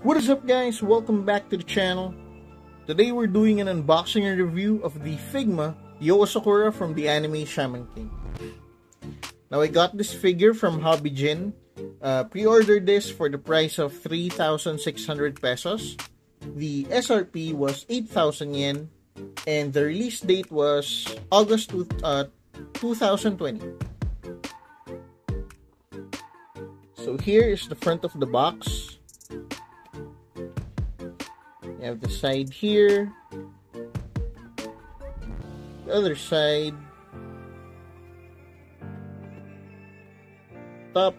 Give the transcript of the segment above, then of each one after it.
What is up, guys? Welcome back to the channel. Today we're doing an unboxing and review of the Figma Yoh Asakura from the anime Shaman King. Now I got this figure from HobbyJin. Pre-ordered this for the price of 3,600 pesos. The SRP was 8,000 yen and the release date was August 2020. So here is the front of the box. You have the side here, the other side, top,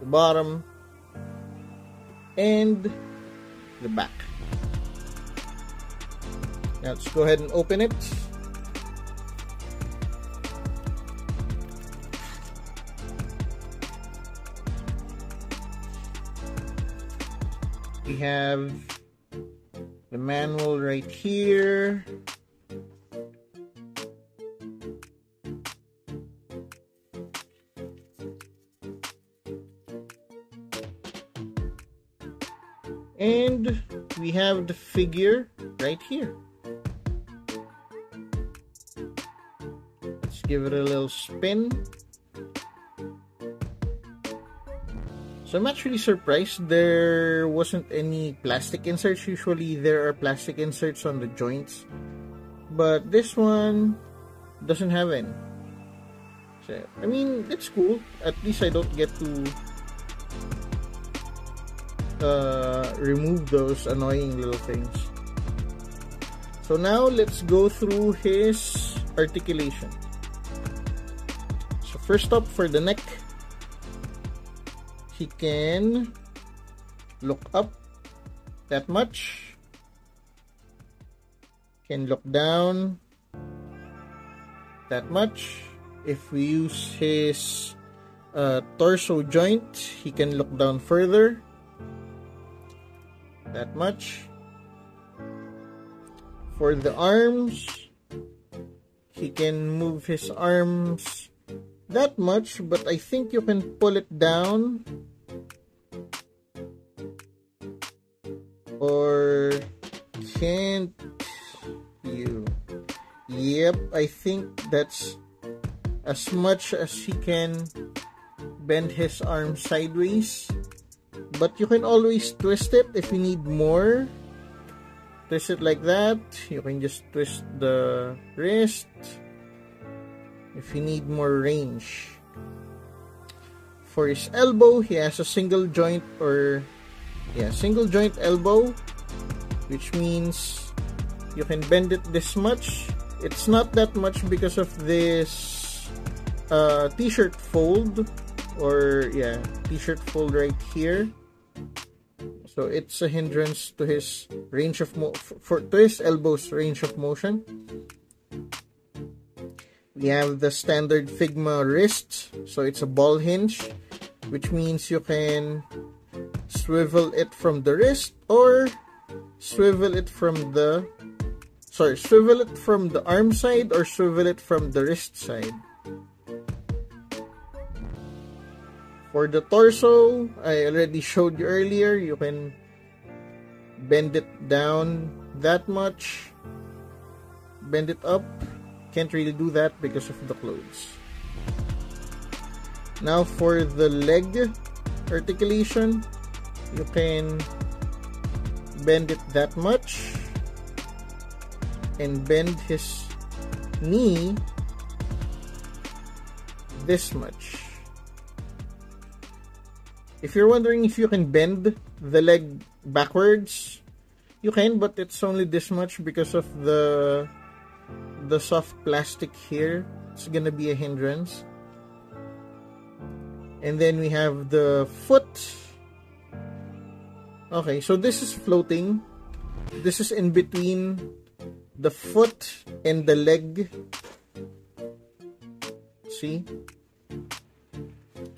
the bottom, and the back. Now let's go ahead and open it. We have the manual right here. And we have the figure right here. Let's give it a little spin. So I'm actually surprised there wasn't any plastic inserts. Usually there are plastic inserts on the joints, but this one doesn't have any. So, I mean, it's cool. At least I don't get to remove those annoying little things. So now let's go through his articulation. So first up, for the neck, he can look up that much, can look down that much. If we use his torso joint, he can look down further, that much. For the arms, he can move his arms that much, but I think you can pull it down, or can't you? Yep, I think that's as much as he can bend his arm sideways, but you can always twist it if you need more. Twist it like that. You can just twist the wrist if you need more range. For his elbow, he has a single joint, single joint elbow, which means you can bend it this much. It's not that much because of this t-shirt fold, t-shirt fold right here. So it's a hindrance to his range of to his elbow's range of motion. We have the standard Figma wrist, so it's a ball hinge, which means you can swivel it from the wrist or swivel it from the arm side or swivel it from the wrist side. For the torso, I already showed you earlier, you can bend it down that much, bend it up. Can't really do that because of the clothes. Now for the leg articulation, you can bend it that much and bend his knee this much. If you're wondering if you can bend the leg backwards, you can, but it's only this much because of the soft plastic here. It's gonna be a hindrance. And then we have the foot. Okay, so this is floating. This is in between the foot and the leg. See?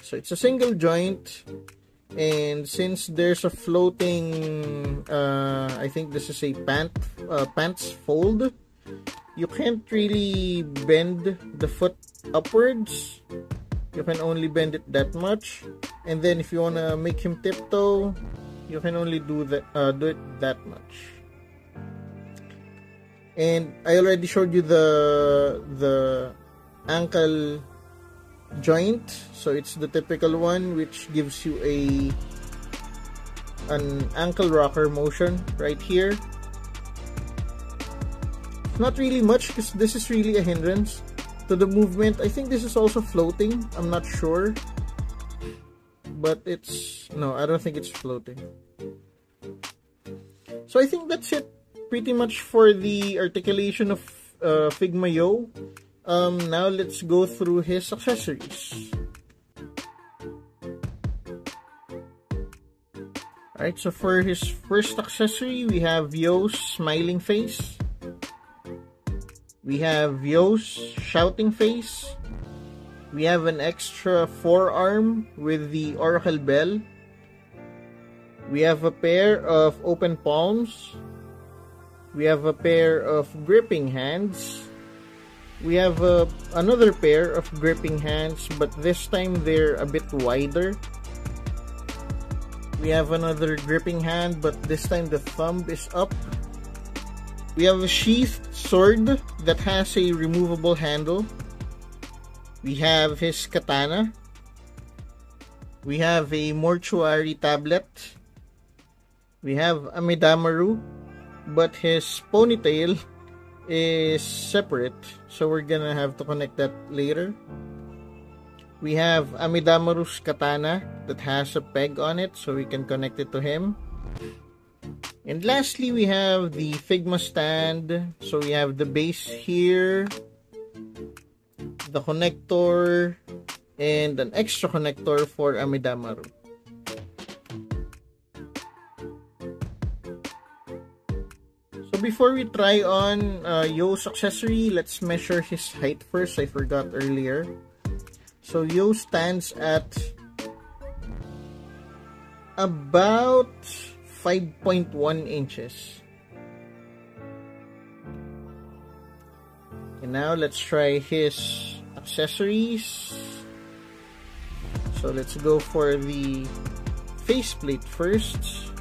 So it's a single joint, and since there's a floating I think this is a pants fold, you can't really bend the foot upwards. You can only bend it that much, And then if you want to make him tiptoe, you can only do it that much. And I already showed you the ankle joint, so it's the typical one, which gives you an ankle rocker motion right here. Not really much, because this is really a hindrance to the movement. I think this is also floating, I'm not sure, but no, I don't think it's floating. So I think that's it pretty much for the articulation of Figma Yoh. Now let's go through his accessories. Alright, so for his first accessory, we have Yoh's smiling face. We have Yoh's shouting face. We have an extra forearm with the oracle bell. We have a pair of open palms. We have a pair of gripping hands. We have another pair of gripping hands, but this time they're a bit wider. We have another gripping hand, but this time the thumb is up. We have a sheathed sword that has a removable handle. We have his katana. We have a mortuary tablet. We have Amidamaru, but his ponytail is separate, so we're gonna have to connect that later. We have Amidamaru's katana that has a peg on it, so we can connect it to him. And lastly, we have the Figma stand. So we have the base here, the connector, and an extra connector for Amidamaru. So before we try on Yoh's accessory, let's measure his height first. I forgot earlier. So Yoh stands at about 5.1 inches. And now let's try his accessories. So let's go for the faceplate first.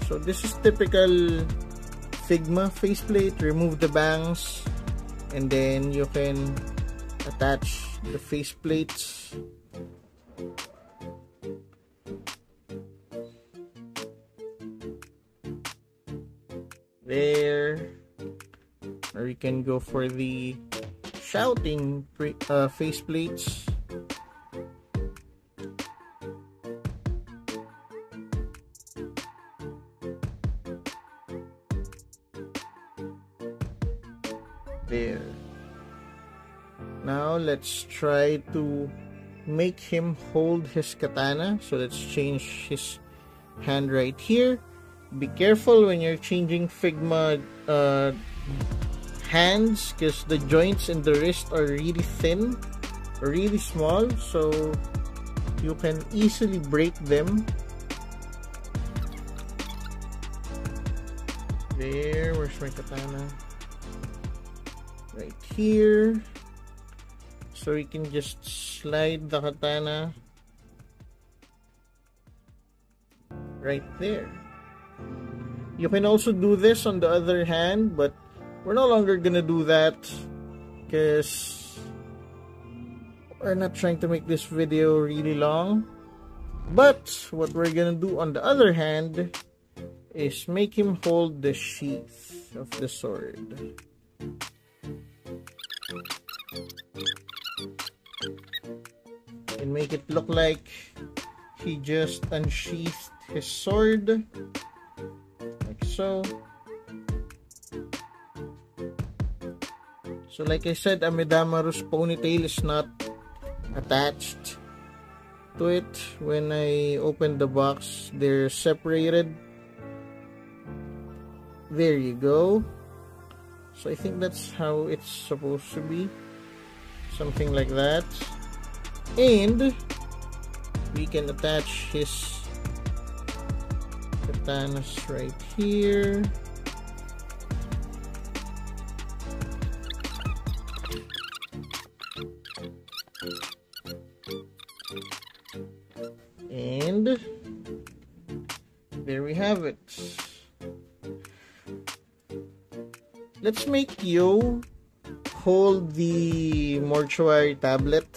So this is typical Figma faceplate. Remove the bangs and then you can attach the faceplates. There. Or you can go for the shouting faceplates. There. Now let's try to make him hold his katana. So let's change his hand right here. Be careful when you're changing Figma hands, because the joints in the wrist are really thin, really small, so you can easily break them. There, where's my katana? Right here. So you can just slide the katana right there. You can also do this on the other hand, but we're no longer gonna do that because we're not trying to make this video really long. But what we're gonna do on the other hand is make him hold the sheath of the sword. And make it look like he just unsheathed his sword. So like I said, Amidamaru's ponytail is not attached to it. When I opened the box, they're separated. There you go. So I think that's how it's supposed to be. Something like that. And we can attach his katanas right here. have it. Let's make Yoh hold the mortuary tablet.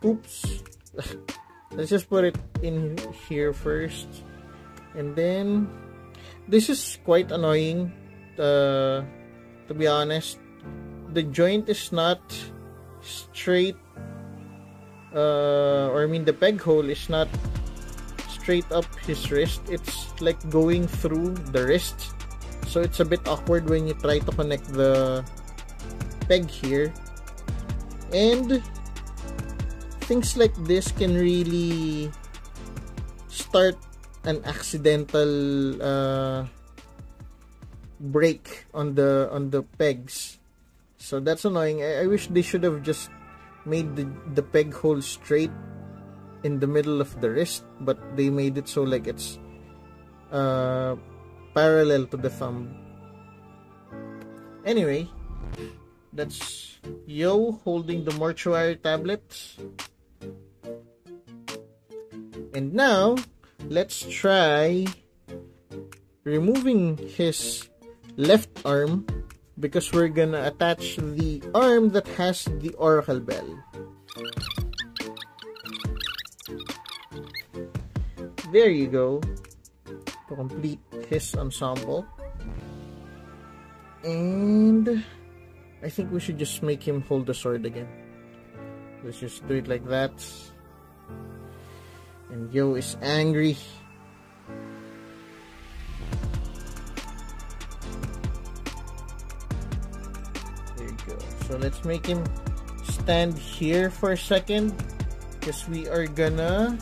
Oops. Let's just put it in here first. And then, this is quite annoying, to be honest. The joint is not straight, or I mean the peg hole is not straight up his wrist. It's like going through the wrist. So it's a bit awkward when you try to connect the peg here. And things like this can really start an accidental break on the pegs. So that's annoying. I wish they should have just made the peg hole straight in the middle of the wrist, but they made it so like it's parallel to the thumb. Anyway, that's Yoh holding the mortuary tablet. And now, let's try removing his left arm, because we're gonna attach the arm that has the oracle bell. There you go, to complete his ensemble. And I think we should just make him hold the sword again. Let's just do it like that. And Yoh is angry. There you go. So let's make him stand here for a second, because we are gonna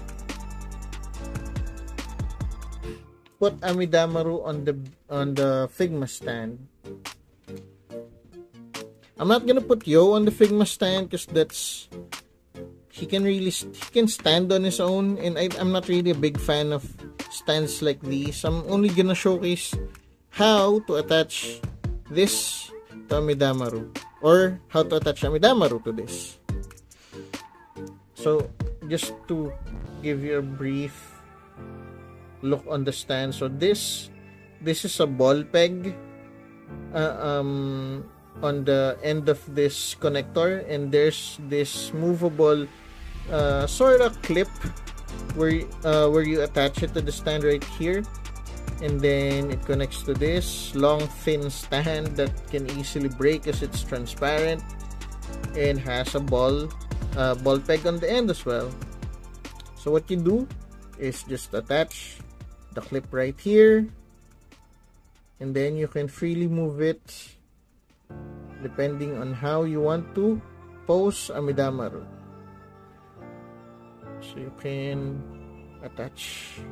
put Amidamaru on the Figma stand. I'm not gonna put Yoh on the Figma stand because that's he can stand on his own, and I'm not really a big fan of stands like these. I'm only gonna showcase how to attach this to Amidamaru, or how to attach Amidamaru to this. So just to give you a brief look on the stand. So this is a ball peg on the end of this connector, and there's this movable sort of clip where you attach it to the stand right here, and then it connects to this long thin stand that can easily break as it's transparent, and has a ball peg on the end as well. So what you do is just attach the clip right here, and then you can freely move it depending on how you want to pose Amidamaru. So you can attach.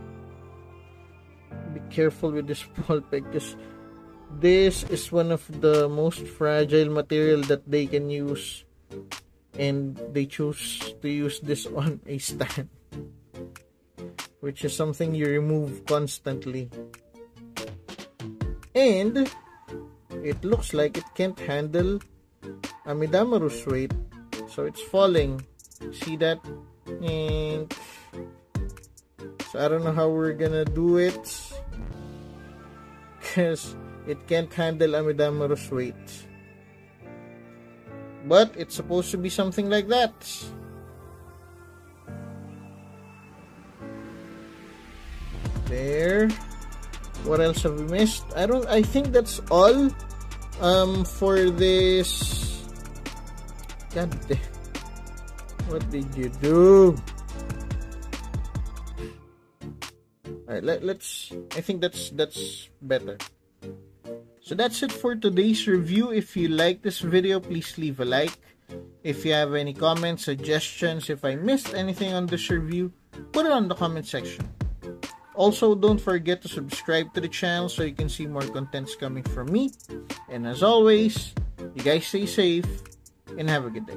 Be careful with this ball peg, because this is one of the most fragile material that they can use, and they choose to use this on a stand, which is something you remove constantly. And it looks like it can't handle Amidamaru's weight, so it's falling. See that? And so I don't know how we're gonna do it, because it can't handle Amidamaru's weight. But it's supposed to be something like that. There. What else have we missed? I think that's all for this. God damn. What did you do? Alright, I think that's better. So that's it for today's review. If you like this video, please leave a like. If you have any comments, suggestions, if I missed anything on this review, put it on the comment section. Also, don't forget to subscribe to the channel so you can see more contents coming from me. And as always, you guys stay safe and have a good day.